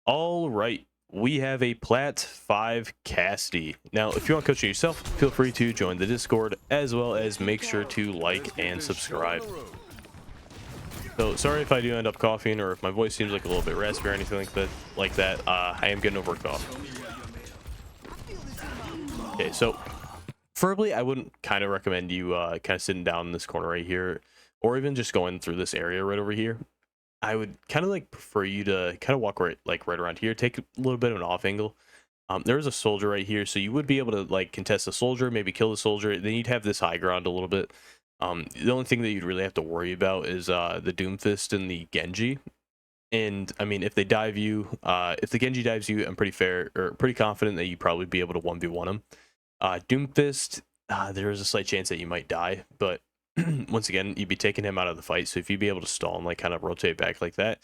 All right, we have a Plat 5 Casty. Now, if you want coaching yourself, feel free to join the Discord, as well as make sure to like and subscribe. So, sorry if I do end up coughing or if my voice seems like a little bit raspy or anything like that. I am getting over a cough. Okay, so preferably I wouldn't kind of recommend you kind of sitting down in this corner right here, or even just going through this area right over here. I would kind of like prefer you to kind of walk right around here, take a little bit of an off angle. There is a soldier right here, so you would be able to like contest the soldier, maybe kill the soldier. Then you'd have this high ground a little bit. The only thing that you'd really have to worry about is the Doomfist and the Genji. And I mean, if they dive you, if the Genji dives you, I'm pretty confident that you'd probably be able to 1v1 him. Doomfist, there is a slight chance that you might die, but once again, you'd be taking him out of the fight. So if you'd be able to stall and like kind of rotate back like that,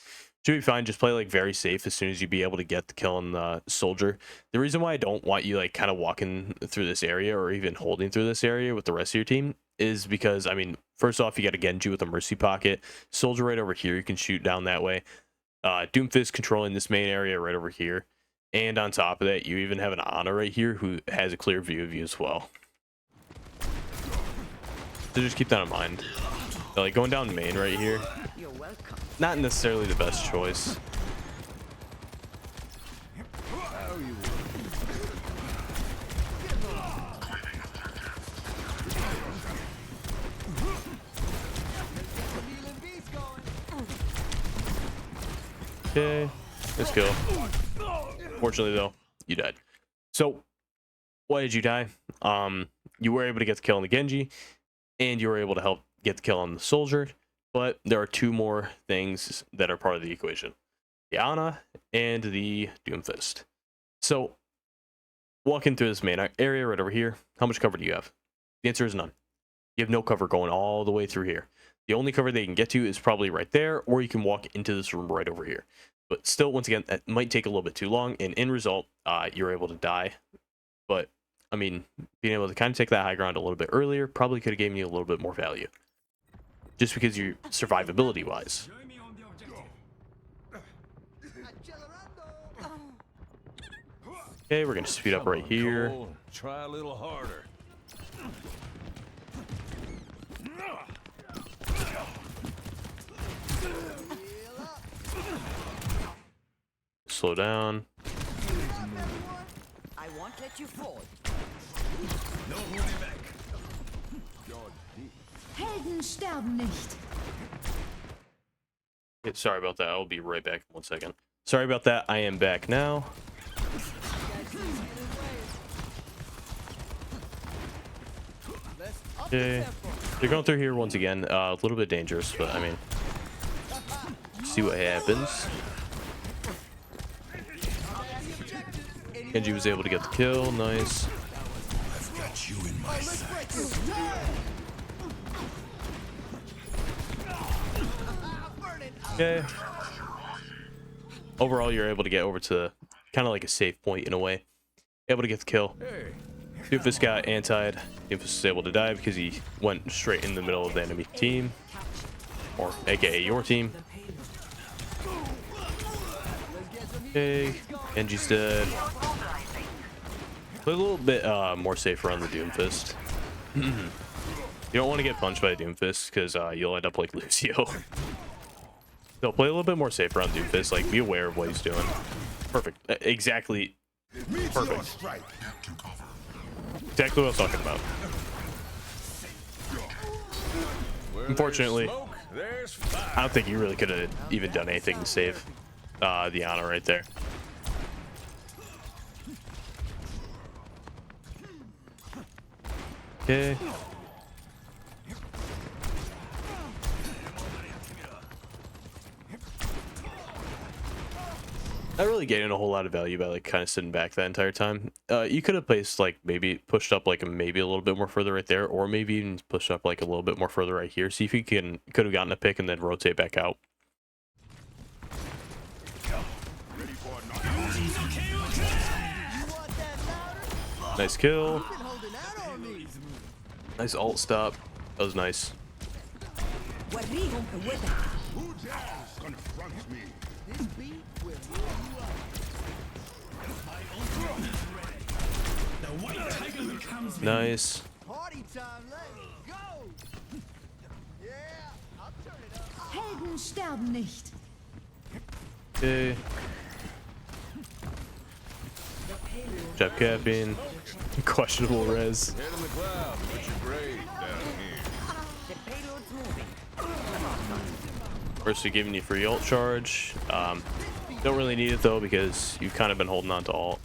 should be fine. Just play like very safe as soon as you'd be able to get the kill on the soldier. The reason why I don't want you like kind of walking through this area or even holding through this area with the rest of your team is because, I mean, first off, you got a Genji with a mercy pocket, soldier right over here, you can shoot down that way. Doomfist controlling this main area right over here. And on top of that, you even have an Ana right here who has a clear view of you as well. So just keep that in mind. So, like going down main right here, not necessarily the best choice. Okay, let's kill. Fortunately though, you died. So why did you die? You were able to get the kill on the Genji, and you were able to help get the kill on the soldier, but there are two more things that are part of the equation: the Ana and the Doomfist. So walking through this main area right over here, how much cover do you have? The answer is none. You have no cover going all the way through here. The only cover they can get to is probably right there, or you can walk into this room right over here. But still, once again, that might take a little bit too long, and in result, you're able to die. But I mean, being able to kind of take that high ground a little bit earlier probably could have given you a little bit more value. Just because you're survivability-wise. Okay, we're going to speed up right here. Try a little harder. Slow down. I won't let you fall. No holding back. Helden sterben nicht. Okay, sorry about that. I'll be right back in 1 second. Sorry about that. I am back now. Okay, they're going through here once again. A little bit dangerous, but I mean, see what happens. Genji was able to get the kill. Nice. I've got you in my sights. Okay. Overall, you're able to get over to kind of like a safe point in a way. Able to get the kill. Doofus got antied. Doofus was able to die because he went straight in the middle of the enemy team, or aka your team. Okay, Genji's dead. Play a little bit more safer on the Doomfist. You don't want to get punched by a Doomfist because you'll end up like Lucio. So play a little bit more safer on Doomfist. Like, be aware of what he's doing. Perfect. Exactly. Perfect. Exactly what I was talking about. Unfortunately, I don't think he really could have even done anything to save the Ana right there. Okay. Not really getting a whole lot of value by like kind of sitting back that entire time. You could have placed like maybe pushed up like maybe a little bit more further right there, or maybe even pushed up like a little bit more further right here. See if you could have gotten a pick and then rotate back out. Nice kill. Nice alt stop. That was nice. Nice. Party time, let's go! Yeah, I'll turn it up. Helden sterben nicht. Okay. Jab capping. Questionable res. Head in the clouds, but you're great down here. Mercy giving you free ult charge. Don't really need it though because you've kind of been holding on to ult.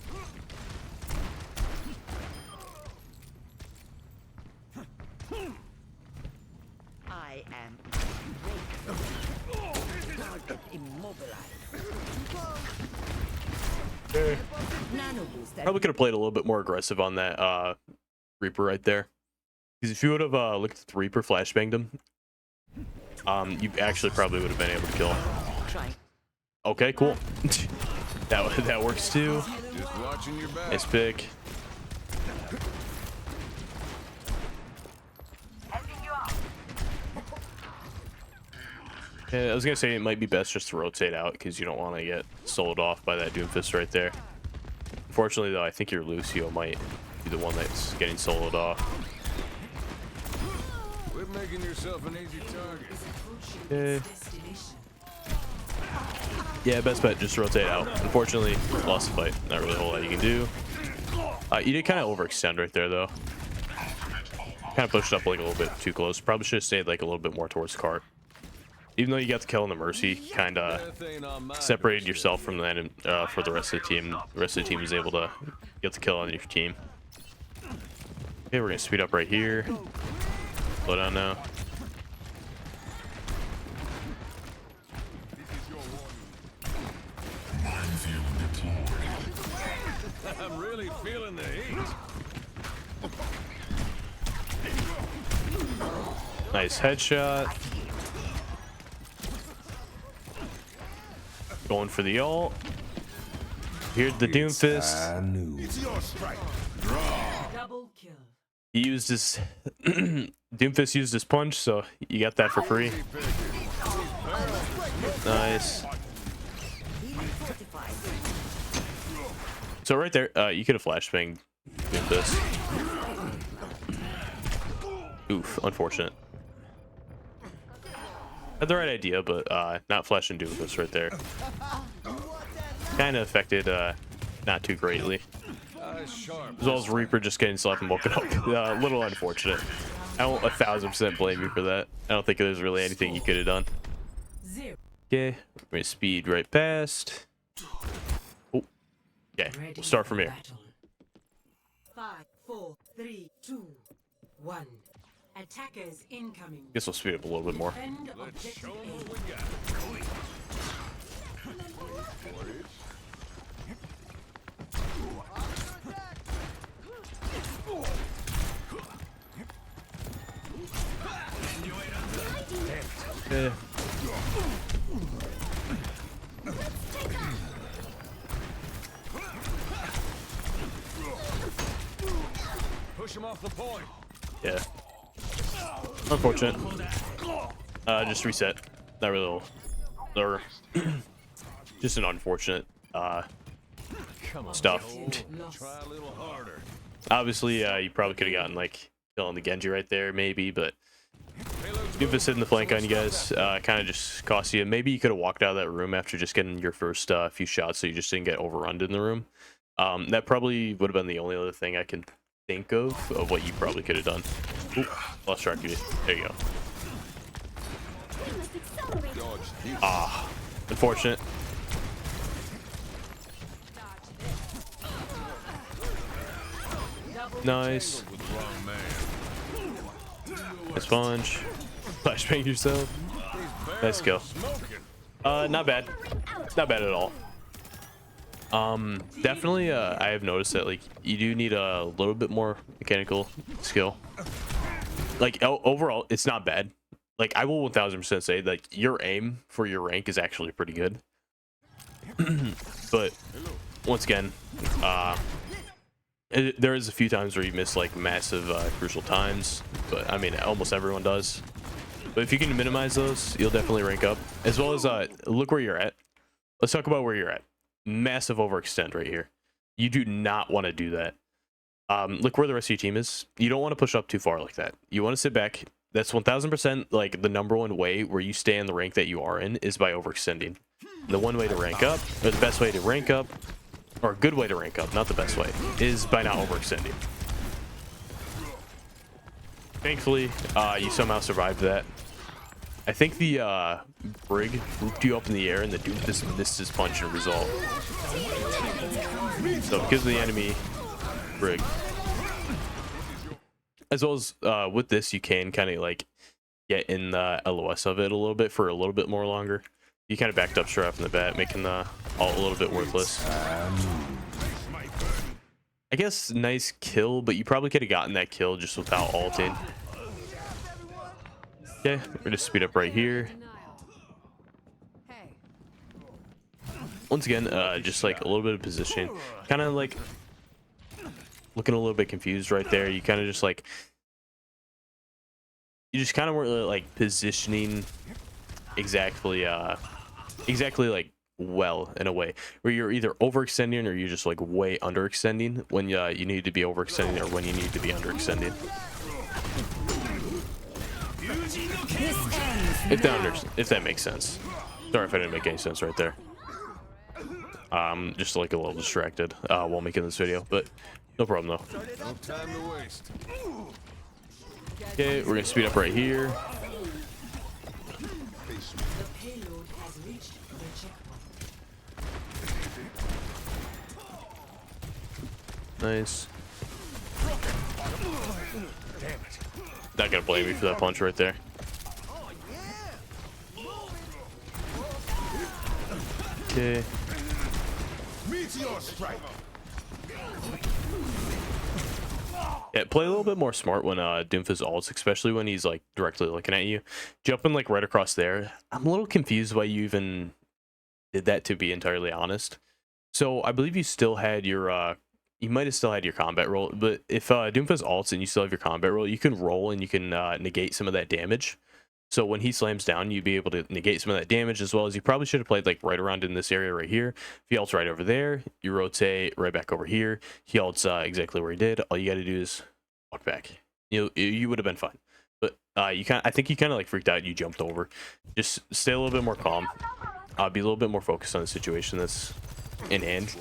I am target immobilized. Nano boost. Probably could have played a little bit more aggressive on that Reaper right there. Because if you would have looked at the Reaper, flashbanged him, you actually probably would have been able to kill him. Trying. Okay, cool. that works too. Just watching your back. Nice pick. Yeah, I was gonna say it might be best just to rotate out because you don't want to get soloed off by that Doomfist right there. Unfortunately, though, I think your Lucio might be the one that's getting soloed off. Quit making yourself an easy target. Okay. Yeah, best bet, just rotate out. Unfortunately, lost the fight. Not really a whole lot you can do. You did kind of overextend right there, though. Kind of pushed up like a little bit too close. Probably should have stayed like a little bit more towards the cart. Even though you got the kill on the Mercy, kind of separated yourself from that for the rest of the team. The rest of the team was able to get the kill on your team. Okay, we're gonna speed up right here. Slow down now. I'm really feeling the heat. Nice headshot. Going for the ult. Here's the Doomfist. It's your strike. Double kill. He used his Doomfist used his punch, so you got that for free. Nice. So right there, you could have flashbanged Doomfist. Oof, unfortunate. Had the right idea, but not flashing Doomfist right there. Kind of affected not too greatly. As well as Reaper just getting slapped and woken up. A little unfortunate. I don't 1000% blame you for that. I don't think there's really anything you could have done. Okay, we're gonna speed right past. Oh, okay, we'll start from here. 5, 4, 3, 2, 1. Attackers incoming. Guess we'll speed up a little bit more. Defend Let's objective show 'em A. what we got. Okay. Push him off the point. Yeah. Unfortunate. Just reset. Not really. Or just an unfortunate stuff. Try a little harder. Obviously, you probably could have gotten like killing the Genji right there, maybe, but Doomfist hitting the flank on you guys kind of just cost you. Maybe you could have walked out of that room after just getting your first few shots, so you just didn't get overrun in the room. That probably would have been the only other thing I can think of what you probably could have done. Ooh, lost track of you. There you go. Ah, unfortunate. Nice. Nice punch. Flashbang yourself. Nice kill. Not bad. Not bad at all. Definitely, I have noticed that like you do need a little bit more mechanical skill. Like overall, it's not bad. Like I will 1000% say like your aim for your rank is actually pretty good. But once again, there is a few times where you miss like massive crucial times, but I mean almost everyone does. But if you can minimize those, you'll definitely rank up. As well as look where you're at. Let's talk about where you're at. Massive overextend right here. You do not want to do that. look where the rest of your team is. You don't want to push up too far like that. You want to sit back. That's 1000% like the number one way where you stay in the rank that you are in is by overextending. The one way to rank up, or the best way to rank up, or a good way to rank up, not the best way, is by not overextending. Thankfully, you somehow survived that. I think the Brig looped you up in the air and the Doomfist missed his punch and result. So because of the enemy Brig. As well as with this, you can kind of like get in the LOS of it a little bit for a little bit more longer. You kind of backed up straight off in the bat, making the ult a little bit worthless. I guess nice kill, but you probably could have gotten that kill just without ulting. Okay, we're gonna speed up right here. Once again, just like a little bit of positioning, kind of like looking a little bit confused right there. You kind of just like, you just kind of weren't like positioning exactly like well in a way where you're either overextending or you're just like way underextending when you need to be overextending or when you need to be underextending. If that makes sense. Sorry if I didn't make any sense right there. Just like a little distracted while making this video, but no problem though. No time to waste. Okay, we're gonna speed up right here. The payload has reached the checkpoint. Nice. Not gonna blame me for that punch right there. Okay. Meteor strike. Yeah, play a little bit more smart when Doomfist ults, especially when he's like directly looking at you. Jumping like right across there. I'm a little confused why you even did that, to be entirely honest. So I believe you still had your you might have still had your combat roll, but if Doomfist ults and you still have your combat roll, you can roll and you can negate some of that damage. So when he slams down, you'd be able to negate some of that damage, as well as you probably should have played like right around in this area right here. If he ults right over there, you rotate right back over here. He ults exactly where he did. All you got to do is walk back. You would have been fine. But I think you kind of like freaked out. You jumped over. Just stay a little bit more calm. Be a little bit more focused on the situation that's in hand.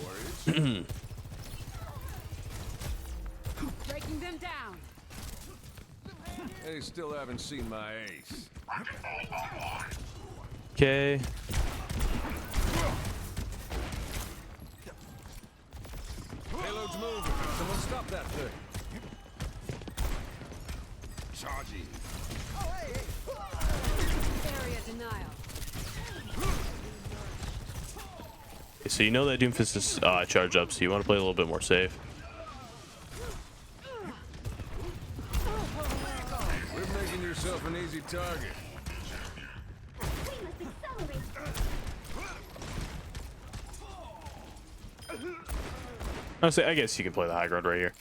Breaking them down. They still haven't seen my ace. Okay. Payload's moving. Someone stop that thing. Charging. Area denial. Okay, so you know that Doomfist is charged up, so you want to play a little bit more safe. You're making yourself an easy target. Honestly, I guess you can play the high ground right here.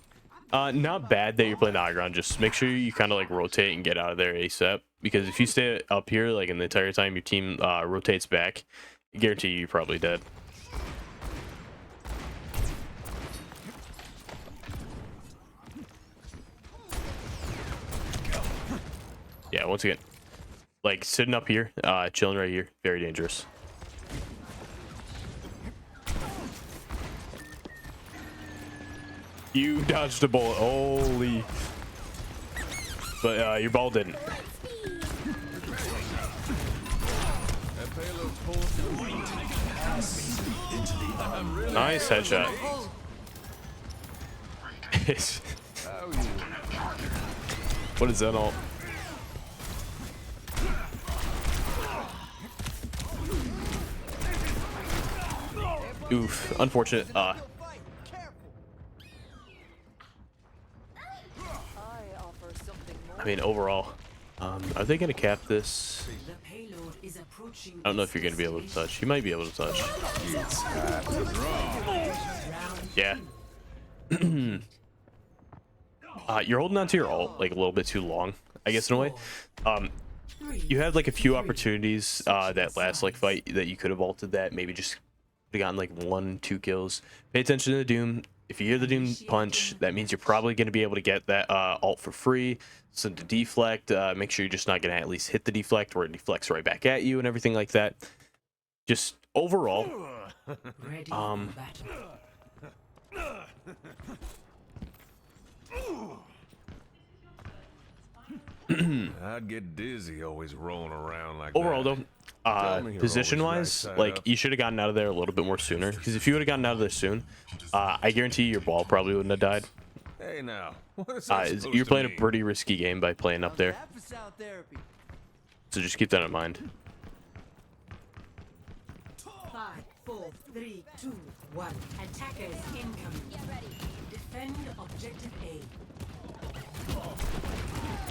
Not bad that you're playing the high ground. Just make sure you kind of like rotate and get out of there ASAP. Because if you stay up here like in the entire time your team rotates back, I guarantee you're probably dead. Yeah, once again, like sitting up here, chilling right here, very dangerous. You dodged a bullet, holy. But your ball didn't. That payload's pulling. Nice headshot. What is that all? Oof, unfortunate. I mean, overall, are they gonna cap this? The payload is approaching. I don't know if you're gonna be able to touch. You might be able to touch. Yeah. You're holding on to your ult like a little bit too long, I guess, in a way. You had like a few opportunities that last like fight that you could have ulted that, maybe just gotten like 1-2 kills. Pay attention to the Doom. if you hear the Doom punch, that means you're probably going to be able to get that alt for free. So to deflect, make sure you're just not going to at least hit the deflect where it deflects right back at you and everything like that. Just overall, Ready for battle. I'd get dizzy always rolling around like overall that. though, Tell me you're position always wise, right side like up. you should have gotten out of there a little bit more sooner, because if you would have gotten out of there soon, I guarantee you your ball probably wouldn't have died. Hey now, what is that supposed You're to playing a mean? pretty risky game by playing up there, That for sound therapy. so just keep that in mind. 5, 4, 3, 2, 1. Attackers incoming. Get ready. Defend objective A.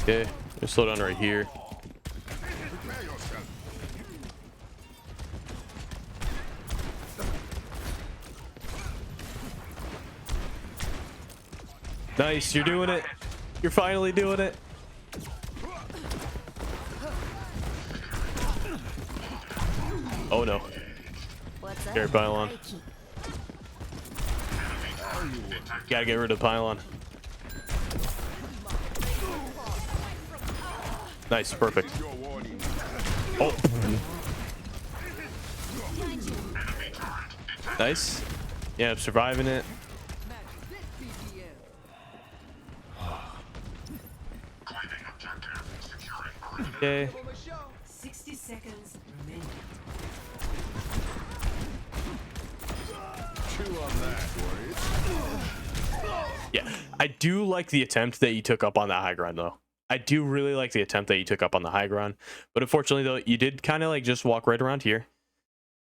Okay, just slow down right here. Nice, you're doing it. You're finally doing it. Oh no. What's up? Carry pylon. Gotta get rid of pylon. Nice, perfect. Oh. Nice. Yeah, I'm surviving it. Okay. 60 seconds remaining. Chew on that, warriors. Yeah, I do like the attempt that you took up on that high ground, though. I do really like the attempt that you took up on the high ground. But unfortunately, though, you did kind of like just walk right around here.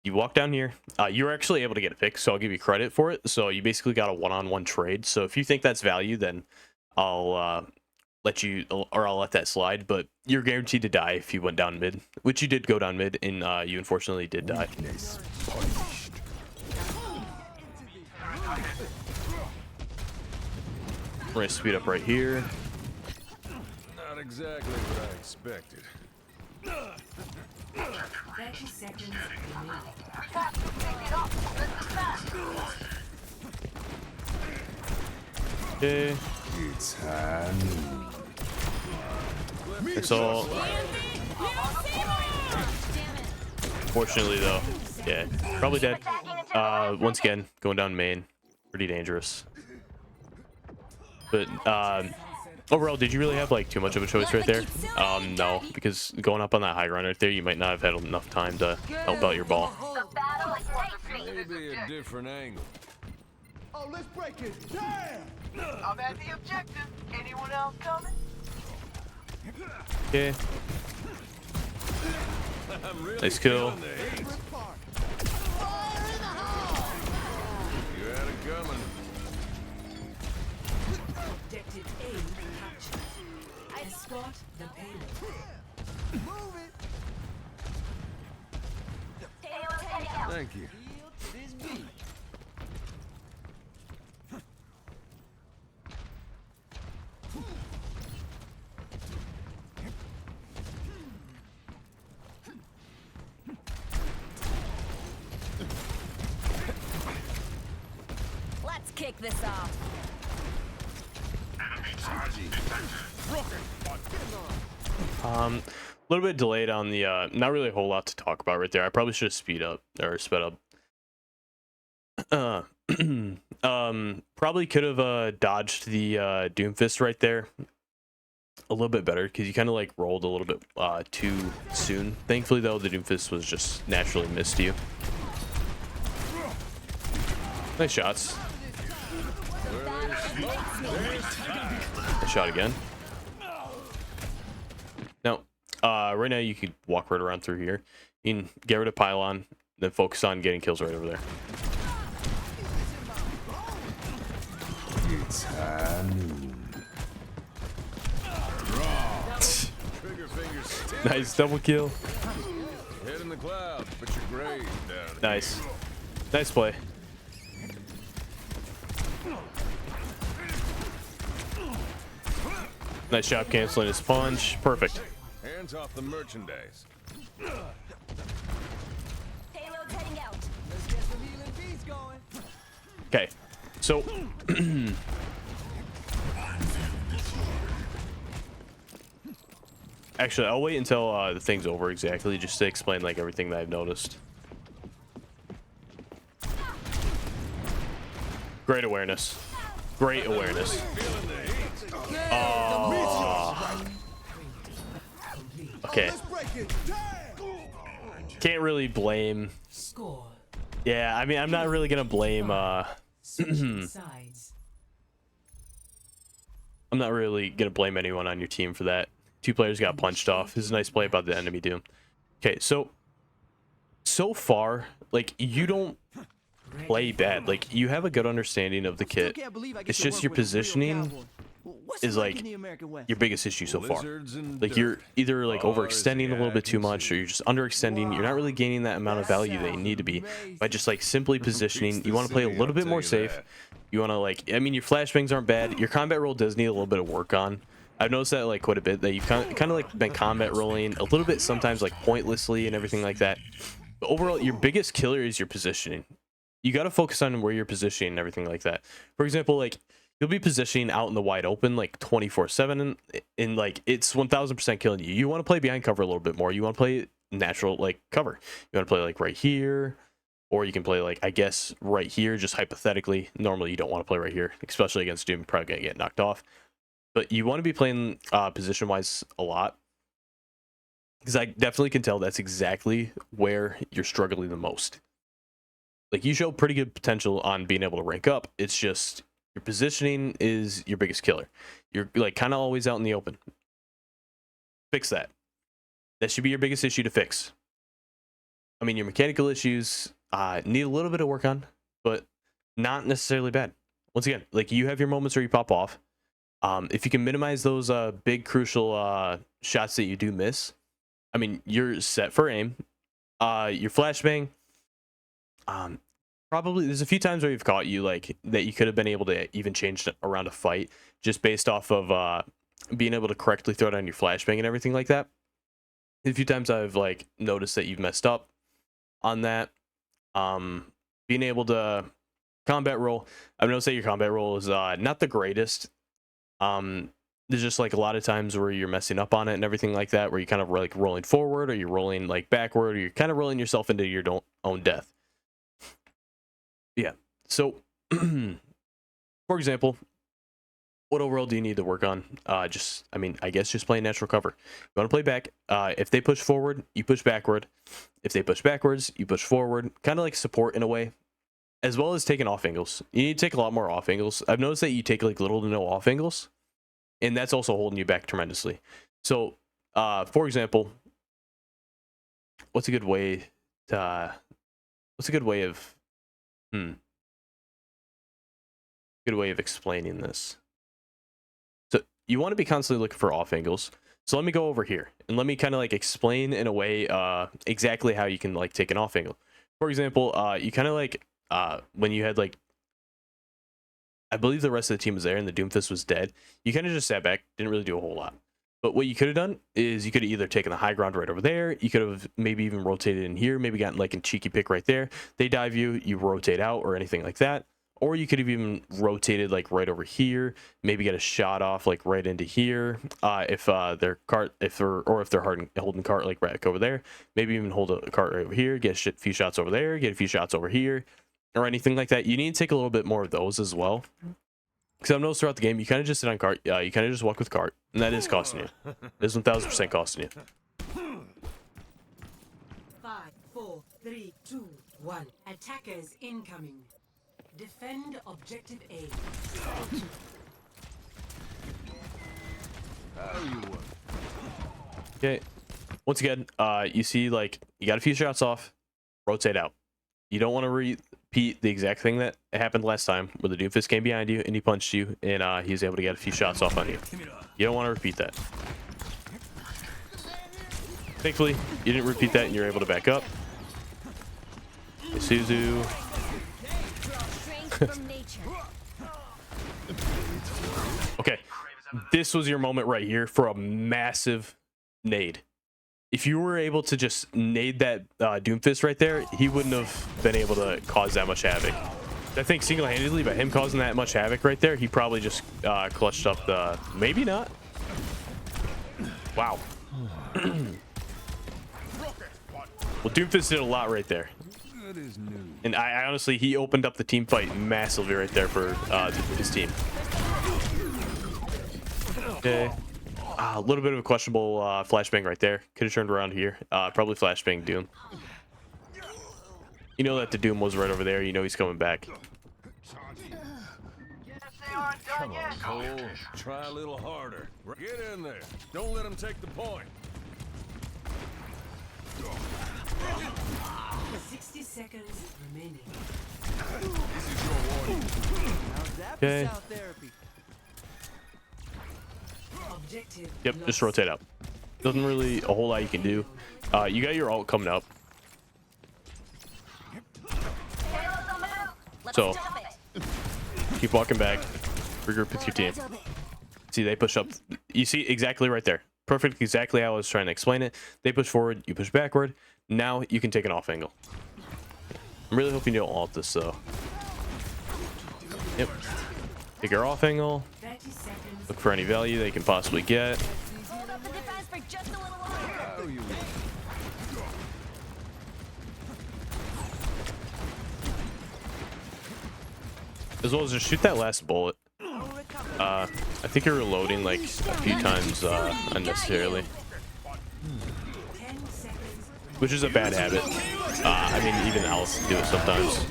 You walk down here. You were actually able to get a pick, so I'll give you credit for it. So you basically got a one-on-one trade. So if you think that's value, then I'll let you, or I'll let that slide. But you're guaranteed to die if you went down mid, which you did go down mid, and you unfortunately did die. We're gonna speed up right here. Not exactly what I expected. 30 seconds remaining. Okay. It's time. That's all. Fortunately, though, yeah, probably dead. Once again, going down main, pretty dangerous. But overall, did you really have like too much of a choice right there? No, because going up on that high ground right there, you might not have had enough time to help out your ball. Maybe a different angle. Oh, let's break it. Damn! I'm at the objective. Anyone else coming? Okay. I'm really Nice kill. feeling the heat. Rip part. Fire in the hole! You had it coming. Objective A captured. Escort the payload. Move it. Thank you. Yield to this beat. Let's kick this off. A little bit delayed on the not really a whole lot to talk about right there. I probably should have sped up. Probably could have dodged the Doomfist right there a little bit better, because you kind of like rolled a little bit too soon. Thankfully, though, the Doomfist was just naturally missed you. Nice shots. Nice shot again. Now, right now you could walk right around through here. You can get rid of pylon, then focus on getting kills right over there. It's time. Trigger fingers still. Nice double kill. Head in the clouds, but your grave down. Nice. Nice play. Nice job canceling his punch. Perfect. Hands off the merchandise. Payload's heading out. Let's get some healing beats going. Okay. So actually, I'll wait until the thing's over exactly, just to explain like everything that I've noticed. Great awareness. Great awareness. Okay. Can't really blame. Score. Yeah, I mean, I'm not really gonna blame. Switching sides. I'm not really gonna blame anyone on your team for that. Two players got punched off. This is a nice play about the enemy Doom. Okay, so far, like, you don't play bad. Like, you have a good understanding of the kit. It's just your positioning is like your biggest issue so far. Like, you're either like overextending a little bit too much, or you're just underextending. You're not really gaining that amount of value that you need to be by just like simply positioning. You want to play a little bit more safe. You want to, like, I mean, your flashbangs aren't bad. Your combat roll does need a little bit of work on. I've noticed that like quite a bit, that you've kind of like been combat rolling a little bit sometimes, like pointlessly and everything like that. But overall, your biggest killer is your positioning. You got to focus on where you're positioning and everything like that. For example, like, you'll be positioning out in the wide open like 24/7, and like it's 1000% killing you. You want to play behind cover a little bit more. You want to play natural like cover. You want to play like right here, or you can play like, I guess, right here, just hypothetically. Normally you don't want to play right here, especially against Doom. You're probably gonna get knocked off. But you want to be playing position wise a lot, because I definitely can tell that's exactly where you're struggling the most. Like, you show pretty good potential on being able to rank up. It's just your positioning is your biggest killer. You're like kind of always out in the open. Fix that. That should be your biggest issue to fix. I mean, your mechanical issues need a little bit of work on, but not necessarily bad. Once again, like, you have your moments where you pop off. If you can minimize those big crucial shots that you do miss, I mean, you're set for aim. Your flashbang, probably there's a few times where you've caught you like that you could have been able to even change around a fight just based off of being able to correctly throw down your flashbang and everything like that. A few times I've like noticed that you've messed up on that. Being able to combat roll, I've noticed that your combat roll is not the greatest. There's just like a lot of times where you're messing up on it and everything like that, where you kind of like rolling forward, or you're rolling like backward, or you're kind of rolling yourself into your own death. Yeah. So, for example, what overall do you need to work on? I mean, I guess just playing natural cover. You want to play back. If they push forward, you push backward. If they push backwards, you push forward. Kind of like support in a way, as well as taking off angles. You need to take a lot more off angles. I've noticed that you take like little to no off angles, and that's also holding you back tremendously. So, for example, what's a good way of good way of explaining this? So you want to be constantly looking for off angles. So let me go over here and let me kind of like explain in a way exactly how you can like take an off angle. For example, you kind of like when you had like, I believe the rest of the team was there and the Doomfist was dead, you kind of just sat back, didn't really do a whole lot. But what you could have done is you could have either taken the high ground right over there, you could have maybe even rotated in here, maybe gotten like a cheeky pick right there. They dive you, you rotate out or anything like that. Or you could have even rotated like right over here, maybe get a shot off like right into here. If they're holding cart like right over there, maybe even hold a cart right over here, get a few shots over there, get a few shots over here, or anything like that. You need to take a little bit more of those as well. Because I've noticed throughout the game, you kind of just sit on cart. You kind of just walk with cart, and that is costing you. It is 1000% costing you. 5, 4, 3, 2, 1. Attackers incoming. Defend objective A. Okay. Once again, you see like you got a few shots off, rotate out. You don't want to repeat the exact thing that happened last time, where the Doomfist came behind you and he punched you, and he was able to get a few shots off on you. You don't want to repeat that. Thankfully, you didn't repeat that, and you're able to back up. Isuzu. Okay, this was your moment right here for a massive nade. If you were able to just nade that Doomfist right there, he wouldn't have been able to cause that much havoc. I think single-handedly by him causing that much havoc right there, he probably just clutched up the... Maybe not. Wow. Well, Doomfist did a lot right there. Good as new. And I honestly, he opened up the team fight massively right there for his team. Okay. A little bit of a questionable flashbang right there. Could have turned around here. Probably flashbang Doom. You know that the Doom was right over there. You know he's coming back. Come on, Cole. Try a little harder. Get in there. Don't let him take the point. 60 seconds remaining. This is your warning. How's that Okay. for sound therapy? Objective. Yep, just lost. rotate up. Doesn't really a whole lot you can do. You got your ult coming up. Let's So, stop it. keep walking back. Regroup with your team. See, they push up. You see exactly right there. Perfect, exactly how I was trying to explain it. They push forward, you push backward. Now you can take an off angle. I'm really hoping you don't ult this though. Yep. Take your off angle. 30 seconds. Look for any value they can possibly get. Hold up the defense for just a little longer. Oh, you As well as just shoot that last bullet. I think you're reloading like a few times unnecessarily, 10 seconds. which is a bad habit. I mean, even Alice do it sometimes.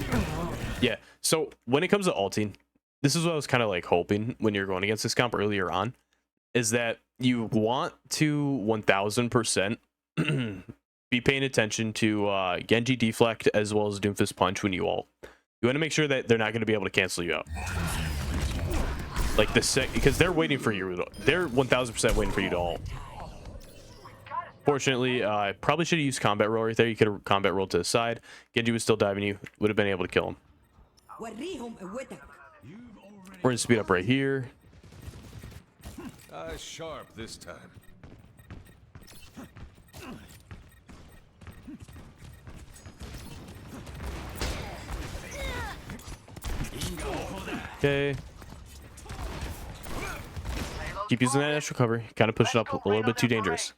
Yeah. So when it comes to ulting, this is what I was kind of like hoping when you're going against this comp earlier on, is that you want to 1000% be paying attention to Genji deflect as well as Doomfist punch when you ult. You want to make sure that they're not going to be able to cancel you out. Like because they're waiting for you. They're 1000% waiting for you to ult. Fortunately, I probably should have used combat roll right there. You could have combat rolled to the side. Genji was still diving you. Would have been able to kill him. We're gonna speed up right here. Eyes sharp this time. Okay. Keep using that natural cover. Kind of push it up a little bit too dangerous.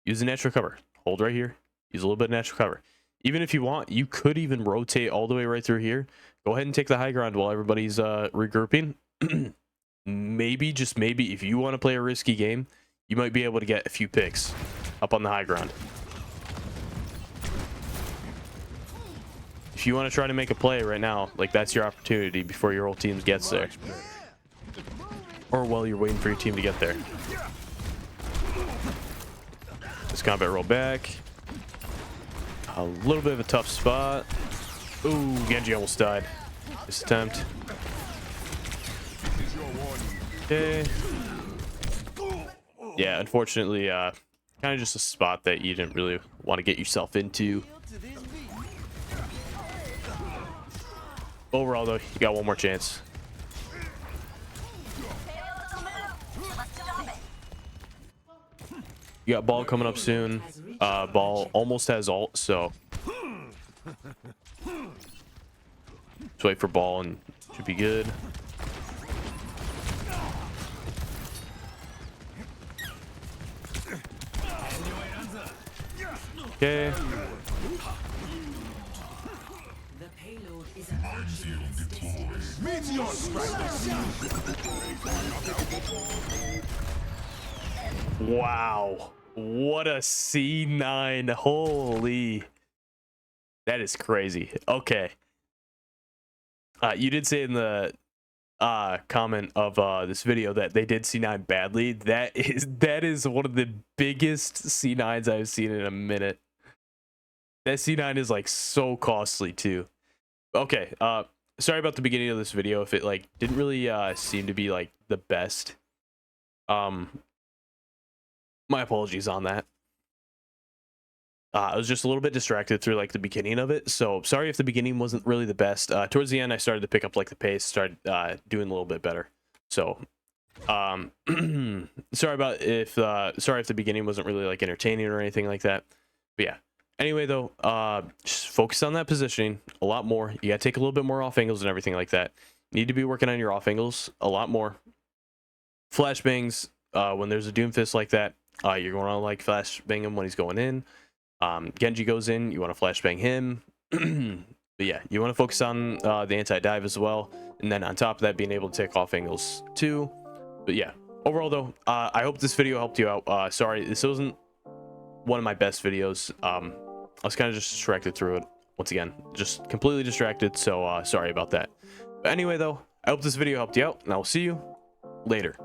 Use the natural cover. Hold right here. Use a little bit of natural cover. Even if you want, you could even rotate all the way right through here. Go ahead and take the high ground while everybody's regrouping. Maybe, just maybe, if you want to play a risky game, you might be able to get a few picks up on the high ground. If you want to try to make a play right now, like that's your opportunity before your whole team gets there. Or while you're waiting for your team to get there. Just combat roll back. A little bit of a tough spot. Ooh, Genji almost died. This attempt. Okay. Yeah, unfortunately, kind of just a spot that you didn't really want to get yourself into. Overall, though, you got one more chance. You got ball coming up soon. Ball almost has ult, so just wait for ball and should be good. Okay. The payload is approaching its destination. Meteor Wow. What a C9. Holy. That is crazy. Okay. You did say in the comment of this video that they did C9 badly. That is one of the biggest C9s I've seen in a minute. That C9 is like so costly too. Okay, sorry about the beginning of this video if it like didn't really seem to be like the best. My apologies on that. I was just a little bit distracted through like the beginning of it, so sorry if the beginning wasn't really the best. Towards the end, I started to pick up like the pace, started doing a little bit better. So, sorry if the beginning wasn't really like entertaining or anything like that. But yeah, Anyway, though, just focus on that positioning a lot more. You gotta take a little bit more off angles and everything like that. You need to be working on your off angles a lot more. Flashbangs, when there's a Doomfist like that, you're going to like flashbang him when he's going in. Genji goes in, you want to flashbang him. But yeah, you want to focus on the anti-dive as well. And then on top of that, being able to take off angles too. But yeah, overall though, I hope this video helped you out. Sorry, this wasn't one of my best videos. I was kind of just distracted through it. Once again, just completely distracted. So sorry about that. But anyway though, I hope this video helped you out, and I will see you later.